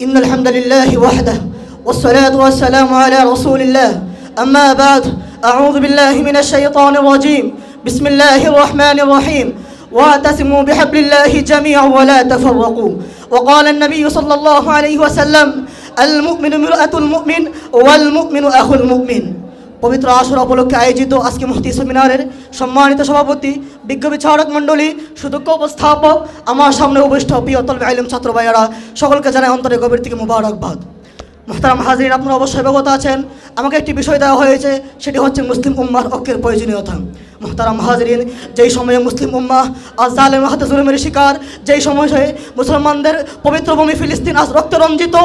إن الحمد لله وحده والصلاة والسلام على رسول الله أما بعد أعوذ بالله من الشيطان الرجيم بسم الله الرحمن الرحيم واعتصموا بحبل الله جميعا ولا تفرقوا وقال النبي صلى الله عليه وسلم المؤمن مرآة المؤمن والمؤمن أخو المؤمن পবিত্র আশুরা উপলক্ষে আয়োজিত আজকে মুফতি সেমিনারের সম্মানিত সভাপতি বিজ্ঞ বিচারক মণ্ডলী সুদক্ষ উপস্থাপক আমার সামনে উপবিষ্ট প্রিয় তলবে আইলেম ছাত্র ভাইয়েরা সকলকে জানাই অন্তরে গভীর থেকে মুবারকবাদ। মুহতারাম হাজির, আপনারা অবশ্যই অবগত আছেন আমাকে একটি বিষয় দেওয়া হয়েছে, সেটি হচ্ছে মুসলিম উম্মার ঐক্যের প্রয়োজনীয়তা। মুহতারাম হাজিরিন, যেই সময়ে মুসলিম উম্মাহ আজ জালেম হাতে জুলুমের শিকার, যেই সময়ে মুসলমানদের পবিত্র ভূমি ফিলিস্তিন আজ রক্ত রঞ্জিত,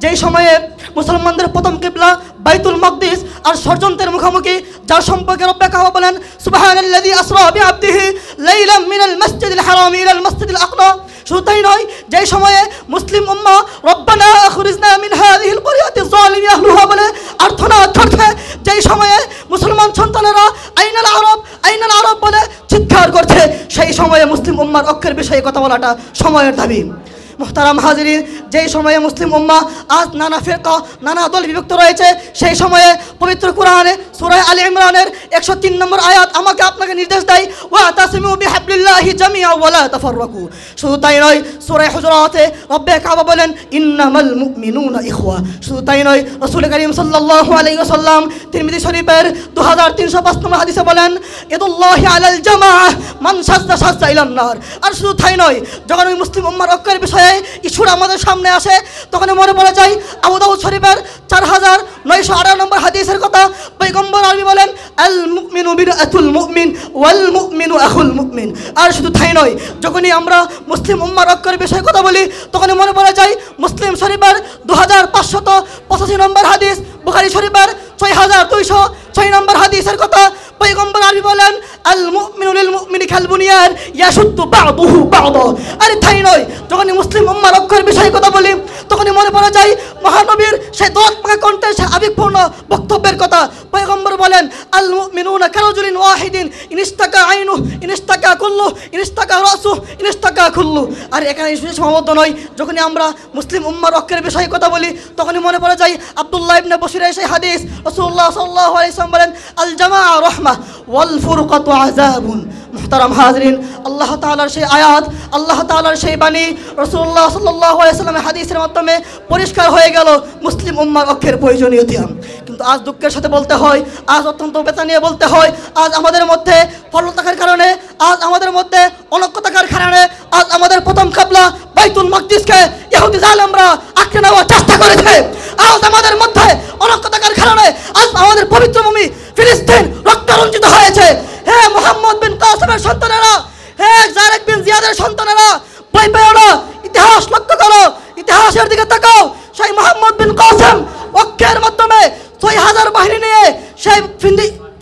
যেই সময়ে মুসলমানদের প্রথম কিবলা বাইতুল মাকদিস আর ষড়যন্ত্রের মুখোমুখি, যার সম্পর্কে রব্বে কাবা বলেন সুবহানাল্লাযী আসরা বিআবদিহি লাইলাম মিনাল মাসজিদিল হারামি ইলাল মাসজিদিল আকসা। শুধু তাই নয়, যেই সময়ে মুসলিম উম্মাহ রব্বানা আখরিজনা মিন হাযিহিল ক্বরিয়াতি যালিমি আহলুহা বলে আর্তনাদ করছে, যেই সময়ে মুসলমান সন্তানেরা আইনাল আরব বলে চিৎকার করছে, সেই সময়ে মুসলিম উম্মার ঐক্যের বিষয়ে কথা বলাটা সময়ের দাবি। মুহতারাম হাজিরিন, যেই সময়ে মুসলিম উম্মাহ আজ নানা ফিরকা নানা দল বিভক্ত রয়েছে, সেই সময়ে পবিত্র কোরআনে সূরা আলে ইমরানের 103 নম্বর আয়াত আমাকে আপনাকে নির্দেশ দেয় ওয়াতাসিমু বিহাবলিল্লাহি জামিআ ওয়া লা তাফাররাকু। শুধু তাই নয়, সূরা হুজুরাতে রব্বে কাবা বলেন ইন্নামাল মুমিনুনা ইখওয়া। শুধু তাই নয়, রাসূল করিম সাল্লাল্লাহু আলাইহি ওয়াসাল্লাম তিরমিজি শরীফের 2305 নম্বর হাদিসে বলেন ইদুল্লাহি আলাল জামাআহ মান শাজ্জা শাজ্জা ইলান নার। আর শুধু তাই নয়, যখন ওই মুসলিম উম্মার ঐক্যের বিষয়ে ইস্যুটা আমাদের সামনে আসে, তখন মনে পড়ে যায় আবু দাউদ শরীফের 4918 নম্বর হাদিসের কথা। পয়গম্বর আরবি বলেন আল মুমিনু বিরাতুল মুমিন ওয়াল মুমিনু আখুল মুমিন। আর শুধু তাই নয়, যখনই আমরা মুসলিম উম্মার ঐক্যের বিষয়ে কথা বলি, তখনই মনে পড়ে যায় মুসলিম শরীফের 2585 নম্বর হাদিস, বুখারী শরীফের 6206 নম্বর হাদিসের কথা। পয়গম্বর আরবি বলেন আল মুমিনু লিল মুমিনি কাল বুনিয়ান ইয়াশুদ্দু বা'দুহু বা'দা। আর তাই নয়, যখনই মুসলিম উম্মার ঐক্যের বিষয়ে কথা বলি, তখনই মনে পড়ে যায় মহানবীর সেই দোয়াত্মক কণ্ঠে সেই আবেগপূর্ণ বক্তব্যের কথা। পয়গম্বর বলেন আল মুমিনুনা কারাজুলিন ওয়াহিদিন ইনস্তাকা আইনু ইনস্তাকা কুল্লু ইনস্তাকা রাসু ইনস্তাকা কুল্লু। আর এখানে সীমাবদ্ধ নয়, যখনই আমরা মুসলিম উম্মার ঐক্যের বিষয়ে কথা বলি, তখনই মনে পড়ে যায় আব্দুল্লাহ ইবনে বশিরের সেই হাদিস। রাসূলুল্লাহ সাল্লাল্লাহু আলাইহি ওয়াসাল্লাম বলেন আল জামাআ রাহমা ওয়াল ফুরকাতু আযাবুন। মুহতারাম হাজিরিন, আল্লাহ তাআলার সেই আয়াত, আল্লাহ তাআলার সেই বাণী রাসূলুল্লাহ সাল্লাল্লাহু আলাইহি ওয়াসাল্লামের হাদিসের মাধ্যমে পরিষ্কার হয়ে গেল মুসলিম উম্মার ঐক্যের প্রয়োজনীয়তা। কিন্তু আজ দুঃখের সাথে বলতে হয়, আজ অত্যন্ত বেতা নিয়ে বলতে হয়, আজ আমাদের মধ্যে ফল থাকার কারণে, আজ আমাদের মধ্যে অনৈক্য থাকার কারণে, আজ আমাদের প্রথম কিবলা বাইতুল মাকদিসকে ইহুদি জালেমরা আঁকড়ে নেওয়ার চেষ্টা করেছে। আজ আমাদের মধ্যে অনৈক্য থাকার কারণে আজ আমাদের পবিত্র ভূমি ফিলিস্তিন রক্তরঞ্জিত হয়েছে। হে মুহাম্মদ বিন কাসেমের সন্তানেরা, হে জারেক বিন জিয়াদের সন্তানেরা, ভয় পেও না, ইতিহাস লক্ষ্য করো, ইতিহাসের দিকে তাকাও। সেই মুহাম্মদ বিন কাসেম ঐক্যের মাধ্যমে 6000 বাহিনী নিয়ে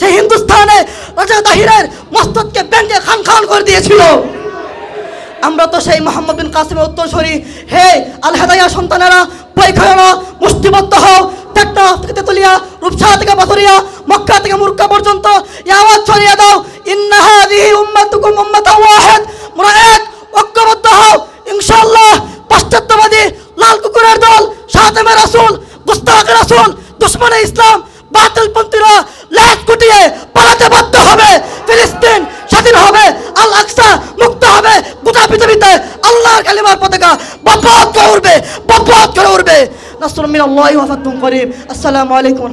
সেই হিন্দুস্তানে রাজা তাহিরের মস্তককে ভেঙে খান খান করে দিয়েছিল। আমরা তো সেই মুহাম্মদ বিন কাসেমের উত্তরসূরি। হে আল হেদায়া সন্তানেরা, ভয় পেও না, মুষ্টিবদ্ধ হও। টেকনাফ থেকে তেতুলিয়া, রূপসা থেকে পাথরিয়া, মক্কা থেকে মুরকা পর্যন্ত এই আওয়াজ ছড়িয়ে দাও ইন্না হাযিহি উম্মাতুকুম উম্মাতান ওয়াহিদ। মোরা এক, ঐক্যবদ্ধ হও। ইনশাআল্লাহ পাশ্চাত্যবাদী লাল কুকুরের দল, শাহজামের রাসূল, গুস্তাখ রাসূল, দুশমনে ইসলাম, বাতিলপন্থীরা লাশ গুটিয়ে পালাতে বাধ্য হবে। ফিলিস্তিন স্বাধীন হবে, আল আকসা মুক্ত হবে। গোটা পৃথিবীতে আল্লাহর কালিমার পতাকা বপত করে উঠবে, বপত করে উঠবে। নাসরুম মিনাল্লাহি ওয়া ফাতহুন করিম। আসসালামু আলাইকুম।